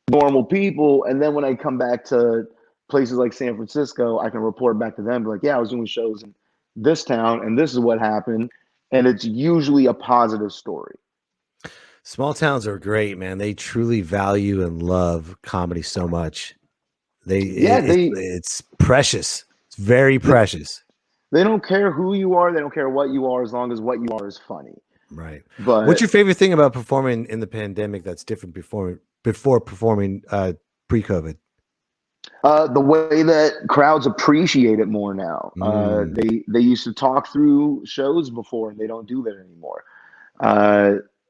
normal people. And then when I come back to places like San Francisco, I can report back to them, like, yeah, I was doing shows in this town and this is what happened. And it's usually a positive story. Small towns are great, man. They truly value and love comedy so much. It's precious. It's very precious. They don't care who you are. They don't care what you are, as long as what you are is funny. Right. But what's your favorite thing about performing in the pandemic that's different before performing pre-COVID? The way that crowds appreciate it more now. They used to talk through shows before, and they don't do that anymore.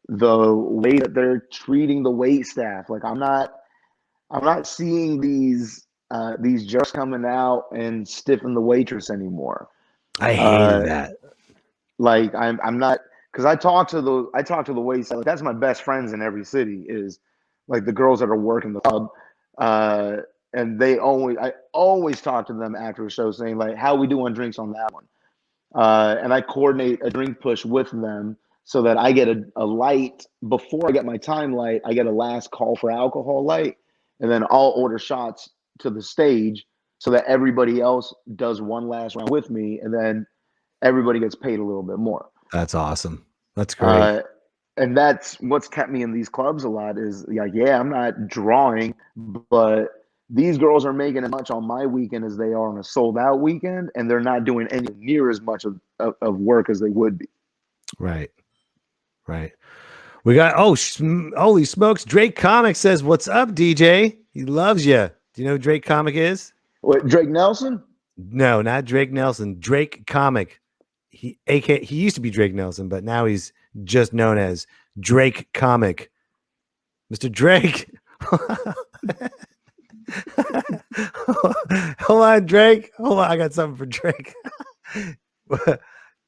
The way that they're treating the wait staff, like I'm not seeing these jerks coming out and stiffing the waitress anymore. I hate that. Like I'm not, because I talk to the wait staff. Like, that's my best friends in every city, is like the girls that are working the club. And I always talk to them after a show saying like, how we do on drinks on that one. And I coordinate a drink push with them so that I get a light before I get my time light. I get a last call for alcohol light, and then I'll order shots to the stage so that everybody else does one last round with me, and then everybody gets paid a little bit more. That's awesome. That's great. And that's what's kept me in these clubs a lot, is like, yeah, I'm not drawing, but these girls are making as much on my weekend as they are on a sold out weekend, and they're not doing any near as much of work as they would be. Right. We got, holy smokes. Drake Comic says, what's up, DJ? He loves you. Do you know who Drake Comic is? What, Drake Nelson? No, not Drake Nelson. Drake Comic. He used to be Drake Nelson, but now he's just known as Drake Comic. Mr. Drake. Hold on, Drake. Hold on, I got something for Drake.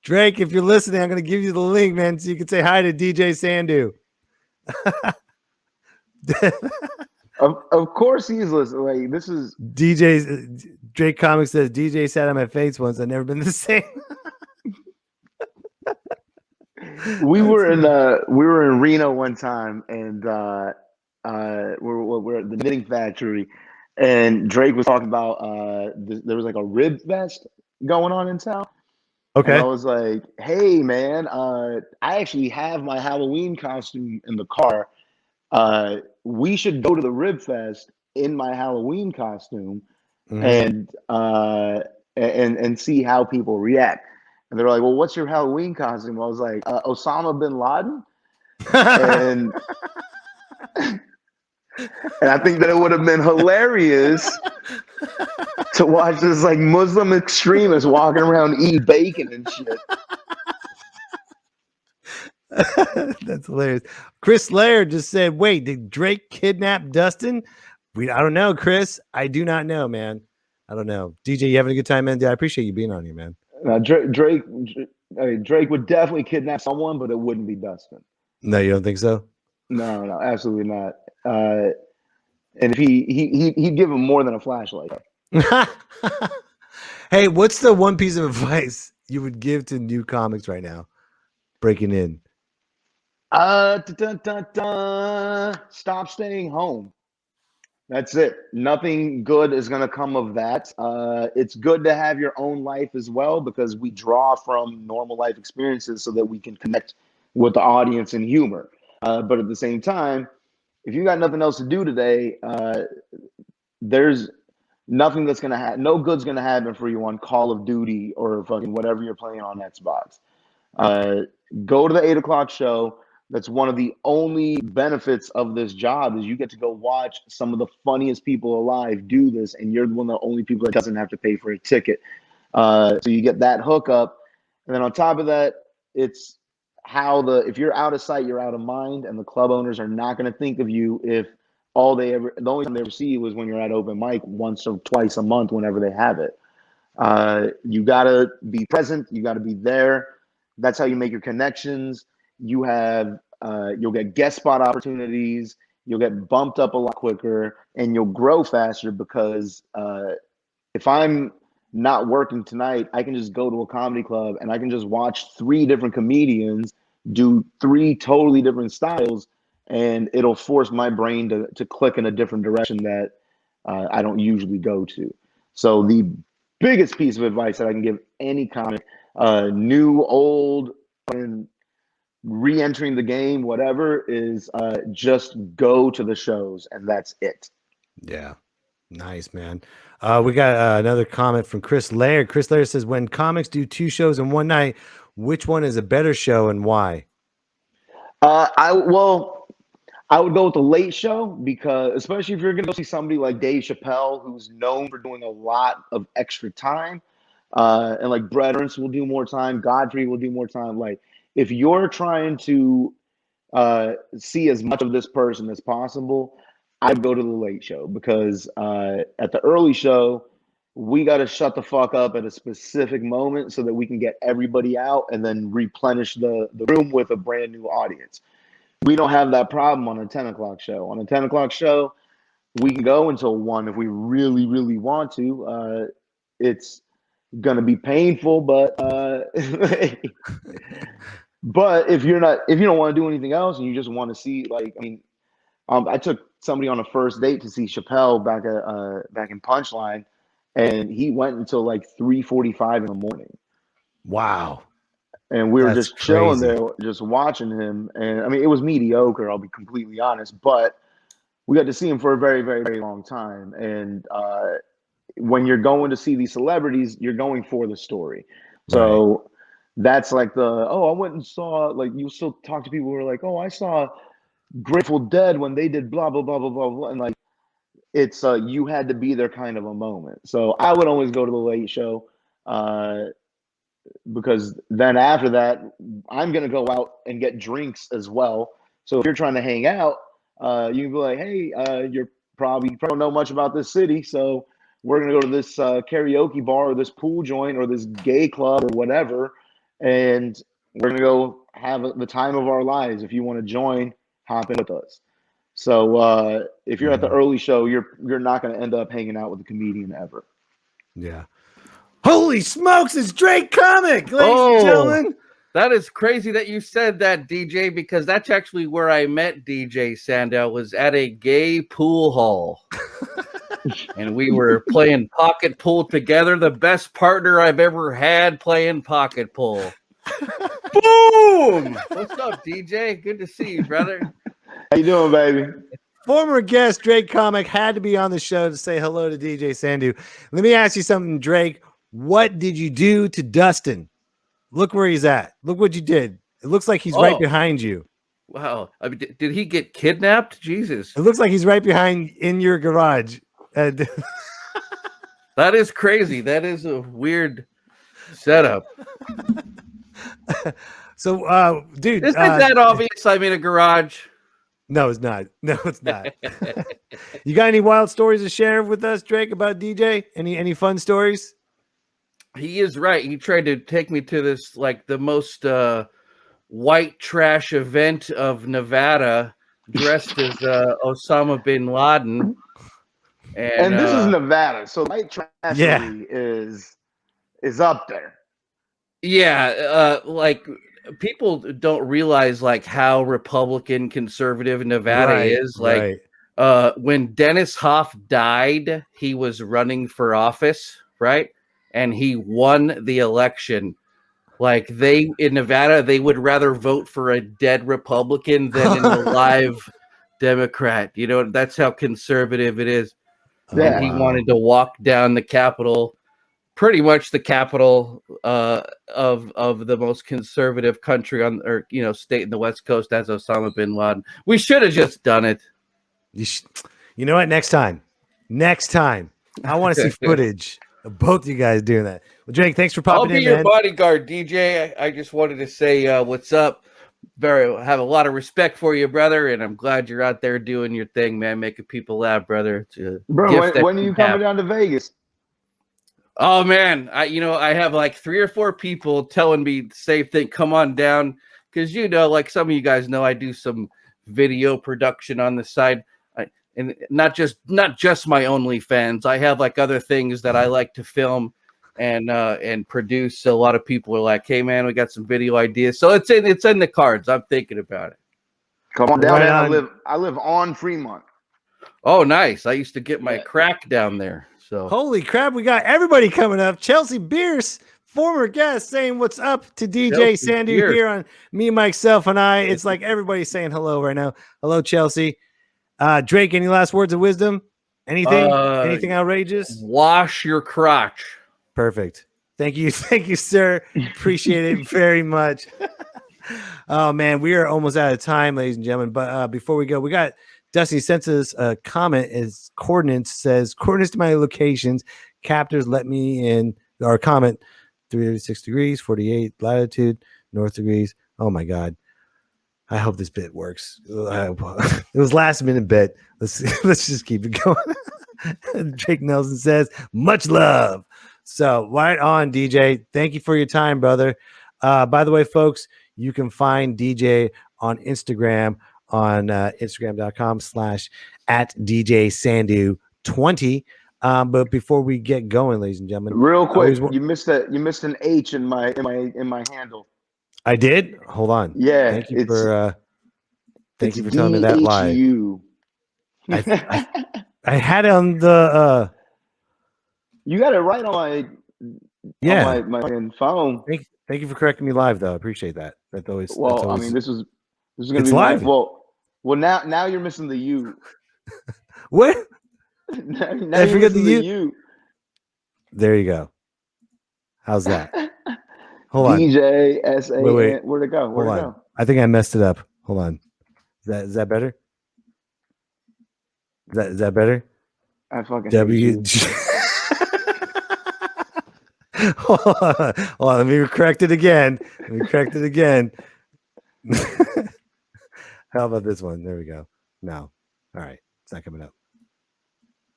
Drake, if you're listening, I'm going to give you the link, man, so you can say hi to DJ Sandhu. Of course he's listening. Like, this is Drake Comics says, DJ sat on my face once. I've never been the same. We were in Reno one time, and we're at the knitting factory, and Drake was talking about there was like a rib fest going on in town. Okay. And I was like, hey man, I actually have my Halloween costume in the car. we should go to the Rib Fest in my Halloween costume Mhm. and see how people react. And they're like, well, what's your Halloween costume? I was like, Osama bin Laden. And I think that it would have been hilarious to watch this like Muslim extremist walking around eating bacon and shit. That's hilarious. Chris Laird just said, wait, did Drake kidnap Dustin? I don't know, Chris. I do not know, man. I don't know. DJ, you having a good time, man? I appreciate you being on here, man. Drake would definitely kidnap someone, but it wouldn't be Dustin. No, you don't think so? No, absolutely not. And if he'd give him more than a flashlight. Hey, what's the one piece of advice you would give to new comics right now breaking in? Stop staying home. That's it. Nothing good is going to come of that. It's good to have your own life as well, because we draw from normal life experiences so that we can connect with the audience in humor. But at the same time, if you got nothing else to do today, there's nothing that's going to happen. No good's going to happen for you on Call of Duty or fucking whatever you're playing on Xbox. Go to the 8 o'clock show. That's one of the only benefits of this job, is you get to go watch some of the funniest people alive do this, and you're one of the only people that doesn't have to pay for a ticket. So you get that hookup, and then on top of that, it's if you're out of sight, you're out of mind, and the club owners are not going to think of you if the only time they ever see you is when you're at open mic once or twice a month, whenever they have it. You got to be present. You got to be there. That's how you make your connections. You'll get guest spot opportunities. You'll get bumped up a lot quicker, and you'll grow faster, because if I'm not working tonight, I can just go to a comedy club and I can just watch 3 different comedians do 3 totally different styles, and it'll force my brain to click in a different direction that I don't usually go to. So the biggest piece of advice that I can give any comic, new, old, and re-entering the game, whatever, is just go to the shows, and that's it. Yeah. Nice, man. We got another comment from Chris Laird. Chris Laird says, when comics do 2 shows in one night, which one is a better show and why? I would go with the late show, because especially if you're going to go see somebody like Dave Chappelle, who's known for doing a lot of extra time, and like Brett Ernst will do more time, Godfrey will do more time. Like, if you're trying to see as much of this person as possible, I'd go to the late show, because at the early show, we got to shut the fuck up at a specific moment so that we can get everybody out and then replenish the room with a brand new audience. We don't have that problem on a 10 o'clock show. On a 10 o'clock show, we can go until 1 if we really, really want to. It's going to be painful, but but if you don't want to do anything else and you just want to see, like, I took somebody on a first date to see Chappelle back in Punchline, and he went until like 3:45 in the morning. Wow. And we were just chilling there, just watching him. And it was mediocre, I'll be completely honest, but we got to see him for a very, very, very long time. And when you're going to see these celebrities, you're going for the story. So that's like I went and saw, like, you still talk to people who are like, oh, I saw Grateful Dead when they did blah, blah, blah, blah, blah, blah. And like, it's you had to be there kind of a moment. So I would always go to the late show, because then after that, I'm going to go out and get drinks as well. So if you're trying to hang out, you can be like, hey, you probably don't know much about this city, so we're going to go to this karaoke bar or this pool joint or this gay club or whatever, and we're going to go have the time of our lives. If you want to join, hop in with us. So if you're at the early show, you're not going to end up hanging out with a comedian ever. Yeah. Holy smokes, it's Drake Comic, ladies and gentlemen. That is crazy that you said that, DJ, because that's actually where I met DJ Sandhu, was at a gay pool hall. And we were playing pocket pool together. The best partner I've ever had playing pocket pool. Boom! What's up, DJ? Good to see you, brother. How you doing, baby? Former guest Drake Comic had to be on the show to say hello to DJ Sandhu. Let me ask you something, Drake. What did you do to Dustin? Look where he's at. Look what you did. It looks like he's right behind you. Wow. I mean, did he get kidnapped? Jesus. It looks like he's right behind in your garage. That is crazy. That is a weird setup. So, dude, isn't that obvious? I'm in a garage. No, it's not. No, it's not. You got any wild stories to share with us, Drake, about DJ? Any fun stories? He is right. He tried to take me to this, like, the most white trash event of Nevada, dressed as Osama bin Laden. And this is Nevada, so white trash is up there. Yeah, like, people don't realize like how Republican conservative Nevada is. Like when Dennis Hoff died, he was running for office, right? And he won the election. Like in Nevada, they would rather vote for a dead Republican than an alive Democrat. You know, that's how conservative it is. Yeah. And he wanted to walk down the Capitol, pretty much the capital of the most conservative country state in the West Coast, as Osama bin Laden. We should have just done it. You know what? Next time, I want to see footage of both you guys doing that. Well, Drake, thanks for popping in. I'll be your bodyguard, DJ. I just wanted to say what's up. Have a lot of respect for you, brother, and I'm glad you're out there doing your thing, man, making people laugh, brother. Bro, when are you coming down to Vegas? Oh man, I have like 3 or 4 people telling me the same thing. Come on down, because like some of you guys know, I do some video production on the side, and not just my OnlyFans. I have like other things that I like to film and produce. So a lot of people are like, "Hey man, we got some video ideas." So it's in the cards. I'm thinking about it. Come on down. I live on Fremont. Oh, nice. I used to get my crack down there. So holy crap, we got everybody coming up. Chelsea Bierce, former guest, saying what's up to DJ Sandhu here on Me, Myself, and I. It's like everybody's saying hello right now. Hello, Chelsea. Drake, any last words of wisdom? Anything outrageous? Wash your crotch. Perfect. Thank you, sir. Appreciate it very much. Oh man, we are almost out of time, ladies and gentlemen. But before we go, we got Dusty sent us a comment. As coordinates says, coordinates to my locations. Captors let me in. Our comment: 386 degrees, 48 latitude, north degrees. Oh my God. I hope this bit works. It was last minute bit. Let's just keep it going. Drake Nelson says, much love. So right on, DJ. Thank you for your time, brother. By the way, folks, you can find DJ on Instagram on Instagram.com/@DJ Sandhu20. But before we get going, ladies and gentlemen, real quick, you missed an H in my handle. I did. Hold on. Yeah. Thank you for telling me that live. I had it on the. You got it right on my my phone. Thank you for correcting me live, though. I appreciate that. That's always. I mean, this is gonna be live. Well, now you're missing the U. What? now I forget the U. There you go. How's that? Hold on. DJ S-A-N. Wait. Where'd it go? Where'd it go? I think I messed it up. Hold on. Is that better? Is that better? I fucking W. Hold on. Let me correct it again. How about this one? There we go. No. All right. It's not coming up.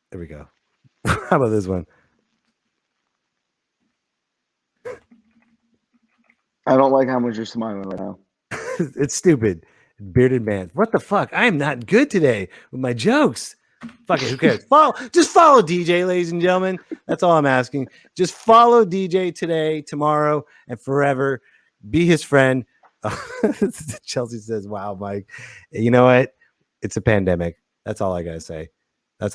There we go. How about this one? I don't like how much you're smiling right now. It's stupid. Bearded man. What the fuck? I am not good today with my jokes. Fuck it. Who cares? Just follow DJ, ladies and gentlemen. That's all I'm asking. Just follow DJ today, tomorrow, and forever. Be his friend. Chelsea says, wow, Mike. You know what? It's a pandemic. That's all I got to say. We're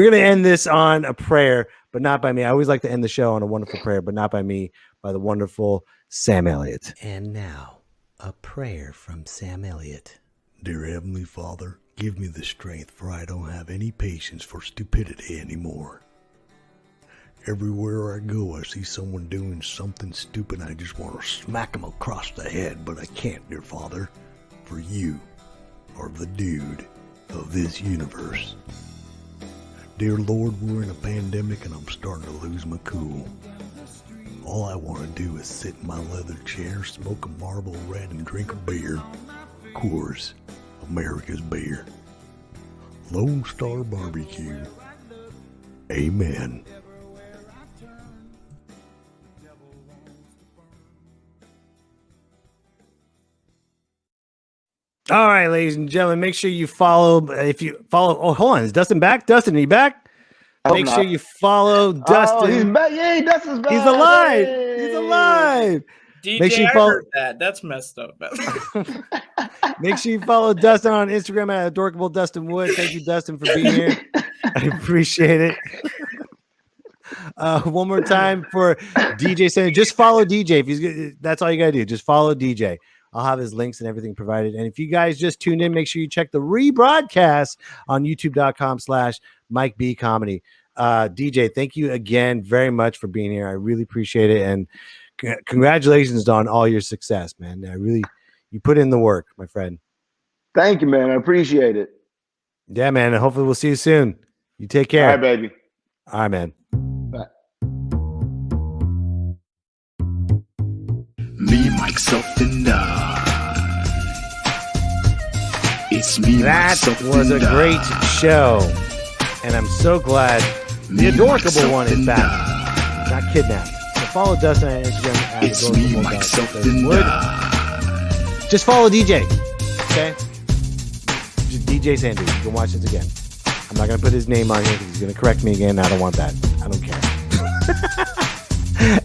going to end this on a prayer, but not by me. I always like to end the show on a wonderful prayer, but not by me, by the wonderful Sam Elliott. And now, a prayer from Sam Elliott. Dear Heavenly Father, give me the strength, for I don't have any patience for stupidity anymore. Everywhere I go, I see someone doing something stupid, and I just want to smack them across the head, but I can't, dear Father, for you are the dude of this universe. Dear Lord, we're in a pandemic, and I'm starting to lose my cool. All I want to do is sit in my leather chair, smoke a Marlboro Red, and drink a beer. Coors, America's beer. Lone Star Barbecue. Amen. All right, ladies and gentlemen, make sure you follow. If you follow, oh, hold on, is Dustin back? Dustin, are you back? Make sure you follow Dustin. Oh, he's back. Yay, Dustin's back. He's alive. Yay. He's alive. DJ, make sure you I follow. heard that. That's messed up. Make sure you follow Dustin on Instagram at Adorkable Dustin Wood. Thank you, Dustin, for being here. I appreciate it. One more time for DJ Sandhu. Just follow DJ. If he's that's all you gotta do. Just follow DJ. I'll have his links and everything provided. And if you guys just tuned in, make sure you check the rebroadcast on youtube.com/Mike B Comedy. DJ, thank you again very much for being here. I really appreciate it. And congratulations on all your success, man. You put in the work, my friend. Thank you, man. I appreciate it. Yeah, man. And hopefully we'll see you soon. You take care. All right, baby. All right, man. Bye. Me, myself, and I. It's me, that myself, was a and great I. show. And I'm so glad the Adorkable one is back. Not kidnapped. So follow Dustin on Instagram at It's me, myself, and Wood. I. Just follow DJ. Okay? Just DJ Sandhu. You can watch this again. I'm not going to put his name on here because he's going to correct me again. I don't want that. I don't care.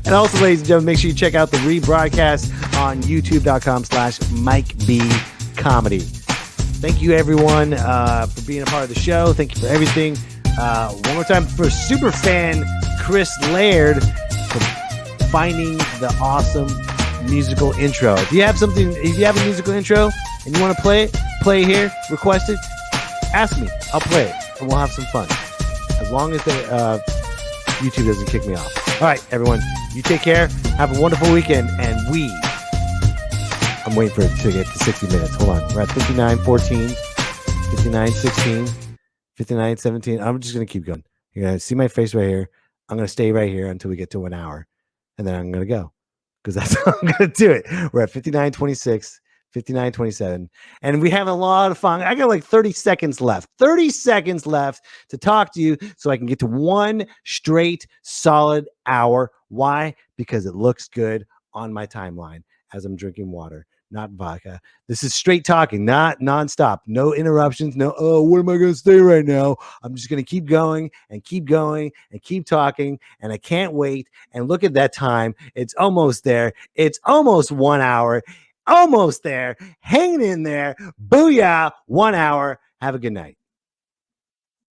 And also, ladies and gentlemen, make sure you check out the rebroadcast on youtube.com/Mike B Comedy. Thank you, everyone, for being a part of the show. Thank you for everything. One more time for super fan Chris Laird for finding the awesome musical intro. If you have a musical intro and you want to play it here, request it, ask me. I'll play it and we'll have some fun. As long as YouTube doesn't kick me off. All right, everyone, you take care. Have a wonderful weekend. And I'm waiting for it to get to 60 minutes. Hold on. We're at 59:14, 59:16, 59:17. I'm just going to keep going. You're going to see my face right here. I'm going to stay right here until we get to 1 hour. And then I'm going to go. Because that's how I'm going to do it. We're at 59:26, 59:27. And we have a lot of fun. I got like 30 seconds left. 30 seconds left to talk to you so I can get to one straight solid hour. Why? Because it looks good on my timeline as I'm drinking water, not vodka. This is straight talking, not nonstop. No interruptions. No, oh, what am I going to say right now? I'm just going to keep going and keep going and keep talking. And I can't wait. And look at that time. It's almost there. It's almost 1 hour. Almost there. Hanging in there. Booyah. 1 hour. Have a good night.